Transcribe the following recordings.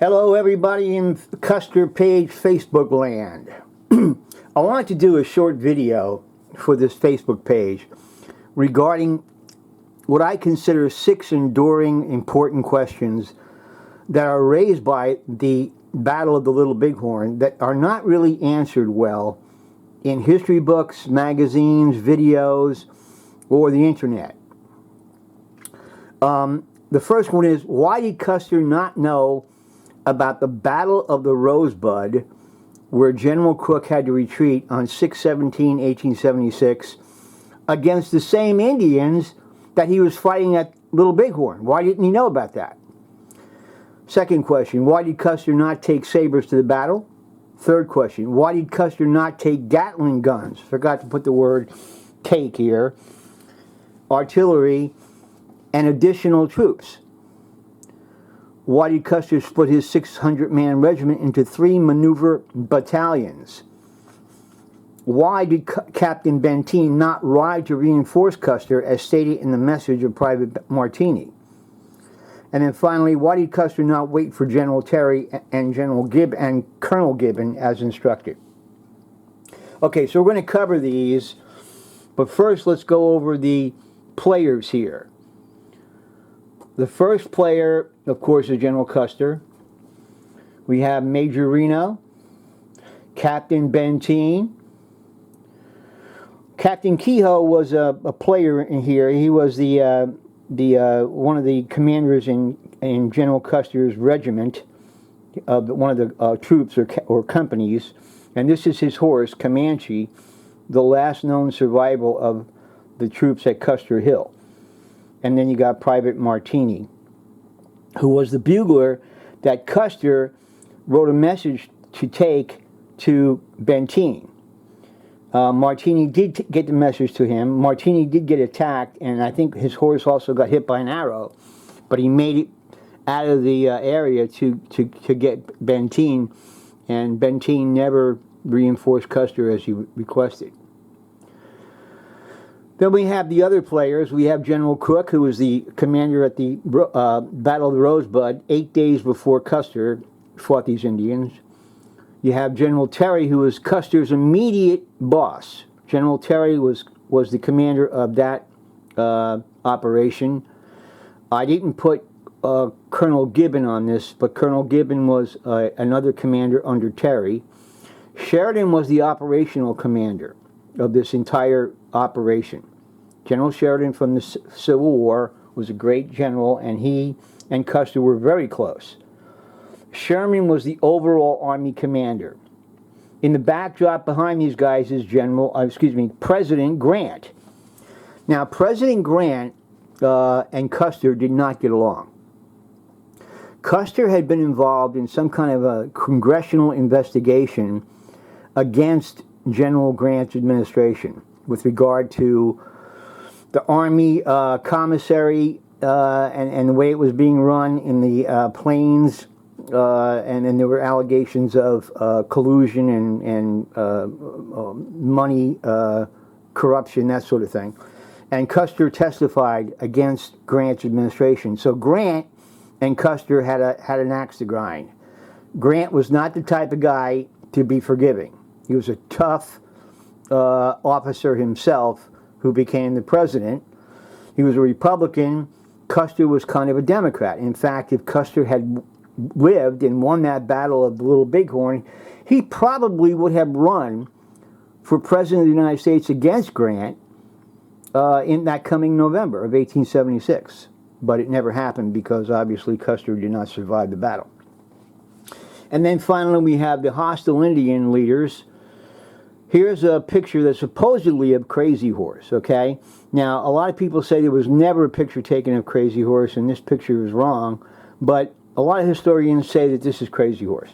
Hello everybody in Custer page Facebook land. I wanted to do a short video for this Facebook page regarding what I consider 6 enduring important questions that are raised by the Battle of the Little Bighorn that are not really answered well in history books, magazines, videos, or the internet. The first one is, why did Custer not know about the Battle of the Rosebud, where General Crook had to retreat on 6/17/1876 against the same Indians that he was fighting at Little Bighorn? Why didn't he know about that? Second question, why did Custer not take sabers to the battle? Third question, why did Custer not take Gatling guns? Forgot to put the word take here. Artillery and additional troops. Why did Custer split his 600-man regiment into 3 maneuver battalions? Why did Captain Benteen not ride to reinforce Custer as stated in the message of Private Martini? And then finally, why did Custer not wait for General Terry and General Gibb and Colonel Gibbon as instructed? Okay, so we're going to cover these, but first let's go over the players here. The first player, of course, is General Custer. We have Major Reno, Captain Benteen. Captain Kehoe was a player in here. He was one of the commanders in General Custer's regiment, one of the troops or companies. And this is his horse, Comanche, the last known survival of the troops at Custer Hill. And then you got Private Martini, who was the bugler that Custer wrote a message to take to Benteen. Martini did get the message to him. Martini did get attacked, and I think his horse also got hit by an arrow, but he made it out of the area to get Benteen, and Benteen never reinforced Custer as he requested. Then we have the other players. We have General Crook, who was the commander at the Battle of the Rosebud 8 days before Custer fought these Indians. You have General Terry, who was Custer's immediate boss. General Terry was the commander of that operation. I didn't put Colonel Gibbon on this, but Colonel Gibbon was another commander under Terry. Sheridan was the operational commander of this entire operation. General Sheridan from the Civil War was a great general, and he and Custer were very close. Sherman was the overall army commander. In the backdrop behind these guys is President Grant. Now, President Grant and Custer did not get along. Custer had been involved in some kind of a congressional investigation against General Grant's administration with regard to the Army commissary and the way it was being run in the plains, and then there were allegations of collusion and money corruption, that sort of thing. And Custer testified against Grant's administration. So Grant and Custer had an axe to grind. Grant was not the type of guy to be forgiving. He was a tough officer himself who became the president. He was a Republican. Custer was kind of a Democrat. In fact, if Custer had lived and won that Battle of the Little Bighorn, he probably would have run for President of the United States against Grant in that coming November of 1876. But it never happened because obviously Custer did not survive the battle. And then finally we have the hostile Indian leaders. Here's a picture that's supposedly of Crazy Horse, okay? Now, a lot of people say there was never a picture taken of Crazy Horse, and this picture is wrong, but a lot of historians say that this is Crazy Horse.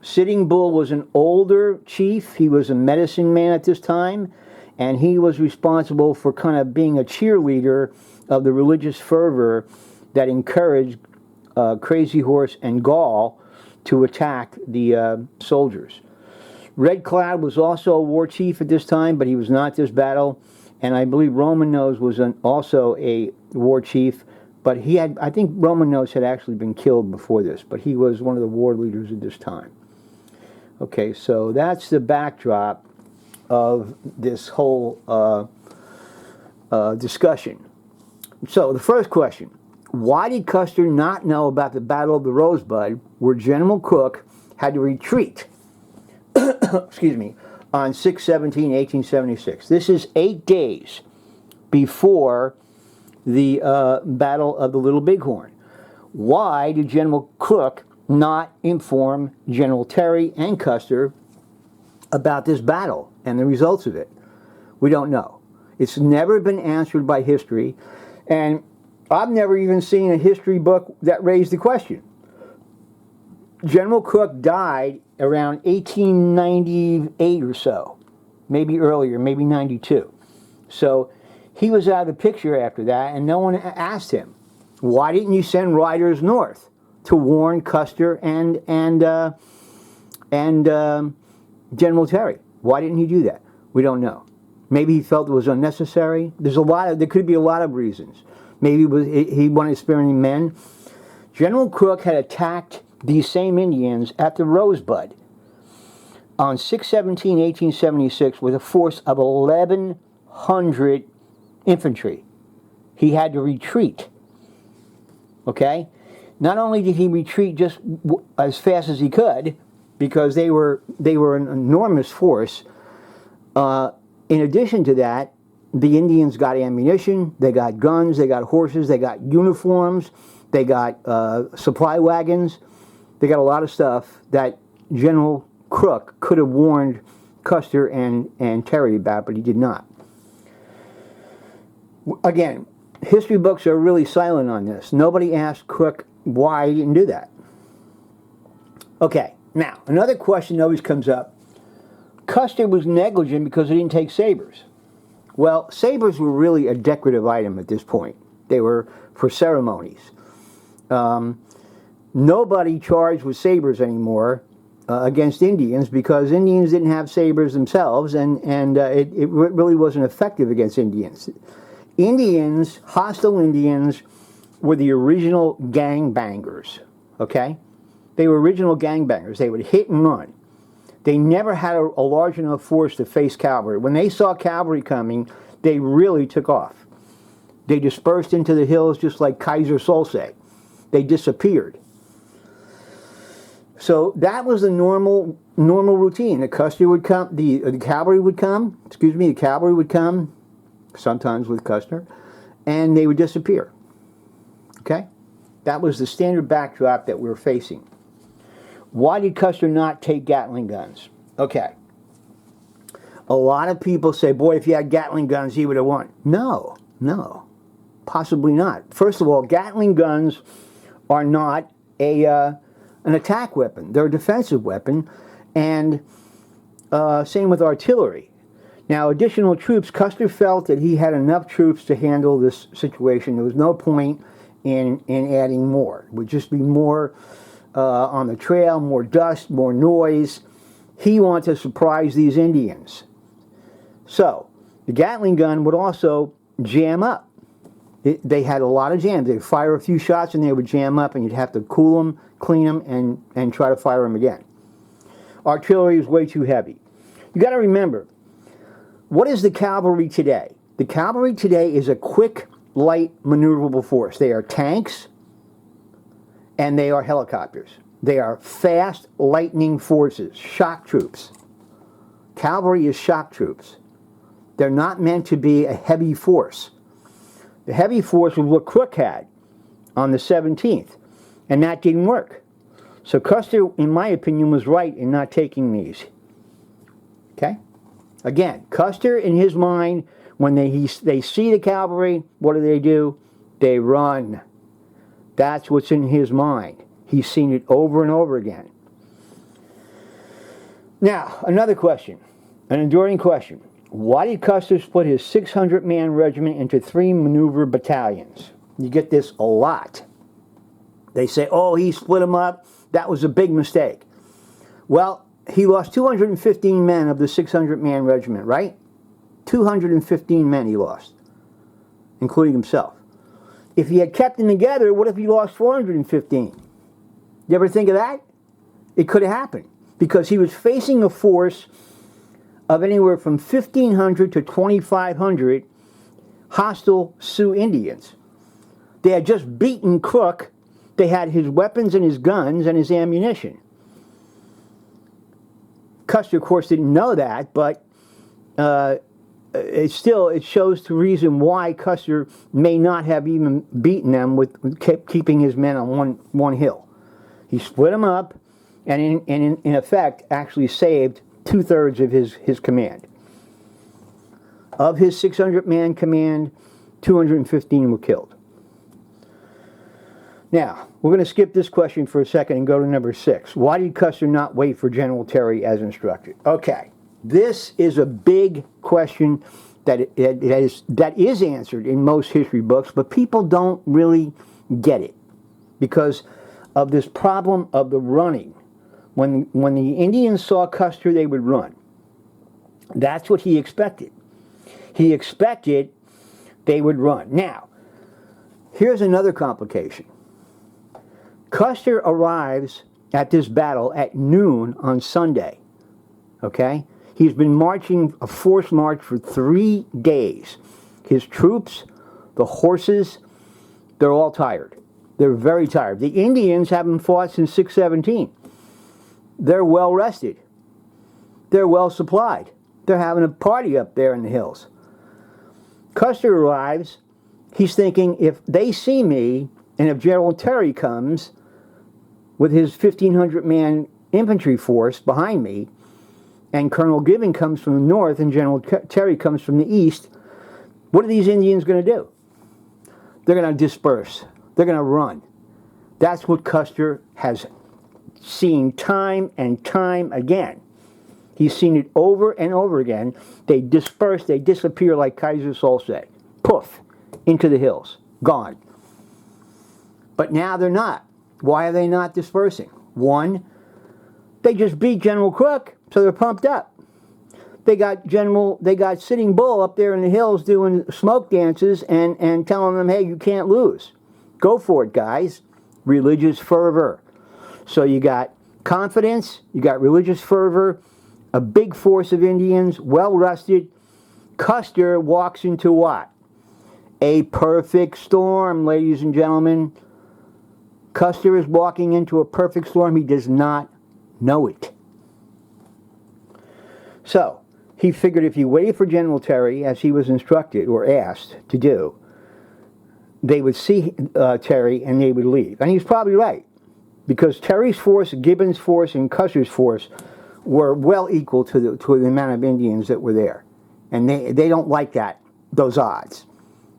Sitting Bull was an older chief. He was a medicine man at this time, and he was responsible for kind of being a cheerleader of the religious fervor that encouraged Crazy Horse and Gall to attack the soldiers. Red Cloud was also a war chief at this time, but he was not this battle. And I believe Roman Nose was also a war chief, But he had, I think Romanos had actually been killed before this, but he was one of the war leaders at this time. Okay, so that's the backdrop of this whole discussion. So the first question, why did Custer not know about the Battle of the Rosebud, where General Crook had to retreat, excuse me, on 6/17/1876? This is 8 days before the Battle of the Little Bighorn. Why did General Crook not inform General Terry and Custer about this battle and the results of it? We don't know. It's never been answered by history, and I've never even seen a history book that raised the question. General Crook died around 1898 or so, maybe earlier, maybe 92. So he was out of the picture after that, and no one asked him, why didn't you send riders north to warn Custer and General Terry? Why didn't he do that? We don't know. Maybe he felt it was unnecessary. There could be a lot of reasons. Maybe he wanted to spare any men. General Crook had attacked these same Indians at the Rosebud on 6/17/1876 with a force of 1,100 infantry. He had to retreat. Okay? Not only did he retreat just as fast as he could, because they were an enormous force, in addition to that, the Indians got ammunition, they got guns, they got horses, they got uniforms, they got supply wagons, they got a lot of stuff that General Crook could have warned Custer and Terry about, but he did not. Again, history books are really silent on this. Nobody asked Crook why he didn't do that. Okay, now, another question always comes up. Custer was negligent because he didn't take sabers. Well, sabers were really a decorative item at this point. They were for ceremonies. Nobody charged with sabers anymore against Indians because Indians didn't have sabers themselves, and it really wasn't effective against Indians. Indians, hostile Indians, were the original gangbangers, okay? They were original gangbangers. They would hit and run. They never had a large enough force to face cavalry. When they saw cavalry coming, they really took off. They dispersed into the hills just like Kaiser Solse. They disappeared. So that was the normal routine. The Custer would come, the cavalry would come, the cavalry would come, sometimes with Custer, and they would disappear. Okay? That was the standard backdrop that we were facing. Why did Custer not take Gatling guns? Okay. A lot of people say, boy, if he had Gatling guns, he would have won. No, possibly not. First of all, Gatling guns are not an attack weapon. They're a defensive weapon, and same with artillery. Now, additional troops, Custer felt that he had enough troops to handle this situation. There was no point in adding more. It would just be more on the trail, more dust, more noise. He wanted to surprise these Indians. So, the Gatling gun would also jam up. They had a lot of jams. They'd fire a few shots and they would jam up, and you'd have to cool them, clean them, and try to fire them again. Artillery is way too heavy. You got to remember, what is the cavalry today? The cavalry today is a quick, light, maneuverable force. They are tanks, and they are helicopters. They are fast, lightning forces, shock troops. Cavalry is shock troops. They're not meant to be a heavy force. The heavy force was what Crook had on the 17th, and that didn't work. So Custer, in my opinion, was right in not taking these. Okay? Again, Custer, in his mind, when they see the cavalry, what do? They run. That's what's in his mind. He's seen it over and over again. Now, another question, an enduring question. Why did Custer split his 600-man regiment into 3 maneuver battalions? You get this a lot. They say, oh, he split them up. That was a big mistake. Well, he lost 215 men of the 600-man regiment, right? 215 men he lost, including himself. If he had kept them together, what if he lost 415? You ever think of that? It could have happened because he was facing a force of anywhere from 1,500 to 2,500 hostile Sioux Indians. They had just beaten Crook. They had his weapons and his guns and his ammunition. Custer, of course, didn't know that, but it shows the reason why Custer may not have even beaten them with keeping his men on one hill. He split them up, and in effect actually saved 2/3 of his command. Of his 600-man command, 215 were killed. Now, we're going to skip this question for a second and go to number 6. Why did Custer not wait for General Terry as instructed? Okay, this is a big question that is answered in most history books, but people don't really get it because of this problem of the running. When the Indians saw Custer, they would run. That's what he expected. He expected they would run. Now, here's another complication. Custer arrives at this battle at noon on Sunday. Okay? He's been marching a forced march for 3 days. His troops, the horses, they're all tired. They're very tired. The Indians haven't fought since 617. They're well rested. They're well supplied. They're having a party up there in the hills. Custer arrives. He's thinking, if they see me, and if General Terry comes with his 1,500-man infantry force behind me, and Colonel Gibbon comes from the north and General Terry comes from the east, what are these Indians going to do? They're going to disperse. They're going to run. That's what Custer has seen time and time again. He's seen it over and over again. They disperse, they disappear like Kaiser Soze. Poof, into the hills, gone. But now they're not. Why are they not dispersing? One, they just beat General Crook, so they're pumped up. They got Sitting Bull up there in the hills doing smoke dances and telling them, hey, you can't lose. Go for it, guys. Religious fervor. So you got confidence, you got religious fervor, a big force of Indians, well rested. Custer walks into what? A perfect storm, ladies and gentlemen. Custer is walking into a perfect storm. He does not know it. So, he figured if he waited for General Terry, as he was instructed or asked to do, they would see Terry and they would leave. And he's probably right, because Terry's force, Gibbon's force, and Custer's force were well equal to the amount of Indians that were there. And they don't like those odds.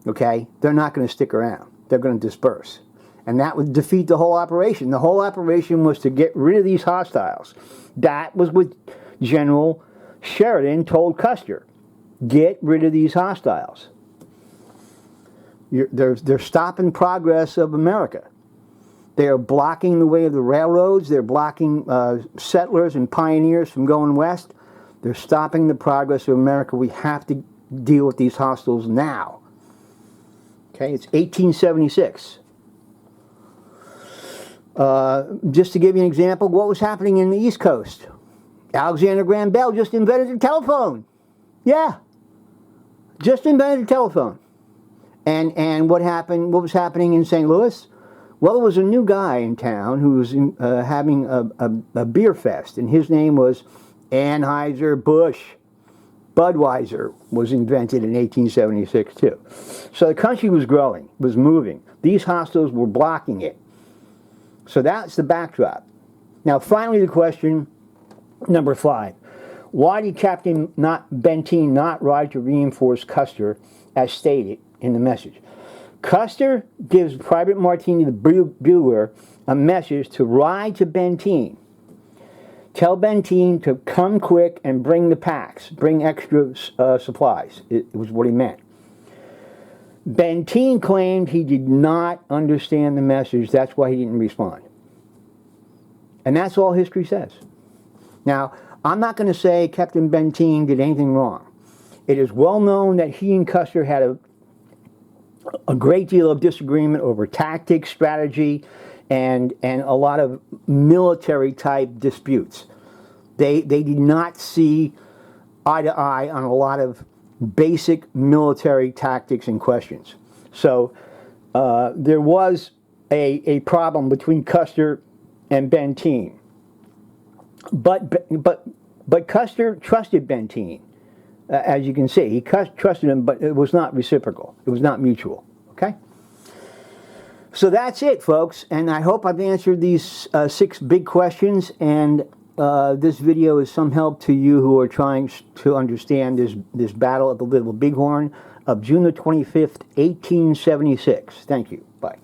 Okay? They're not going to stick around. They're going to disperse. And that would defeat the whole operation. The whole operation was to get rid of these hostiles. That was what General Sheridan told Custer. Get rid of these hostiles. They're stopping progress of America. They are blocking the way of the railroads. They're blocking settlers and pioneers from going west. They're stopping the progress of America. We have to deal with these hostiles now. Okay, it's 1876. Just to give you an example, what was happening in the East Coast? Alexander Graham Bell just invented the telephone. Yeah, just invented the telephone. And what happened? What was happening in St. Louis? Well, there was a new guy in town who was having a beer fest, and his name was Anheuser-Busch. Budweiser was invented in 1876 too. So the country was growing, was moving. These hostiles were blocking it. So that's the backdrop. Now, finally, the question, number 5. Why did Captain Benteen not ride to reinforce Custer as stated in the message? Custer gives Private Martini the bugler a message to ride to Benteen. Tell Benteen to come quick and bring the packs, bring extra supplies. It was what he meant. Benteen claimed he did not understand the message. That's why he didn't respond. And that's all history says. Now, I'm not going to say Captain Benteen did anything wrong. It is well known that he and Custer had a great deal of disagreement over tactics, strategy, and a lot of military type disputes. They did not see eye to eye on a lot of basic military tactics and questions. So there was a problem between Custer and Benteen. But Custer trusted Benteen, as you can see. He trusted him, but it was not reciprocal. It was not mutual. Okay? So that's it, folks. And I hope I've answered these 6 big questions. And this video is some help to you who are trying to understand this battle of the Little Bighorn of June the 25th, 1876. Thank you. Bye.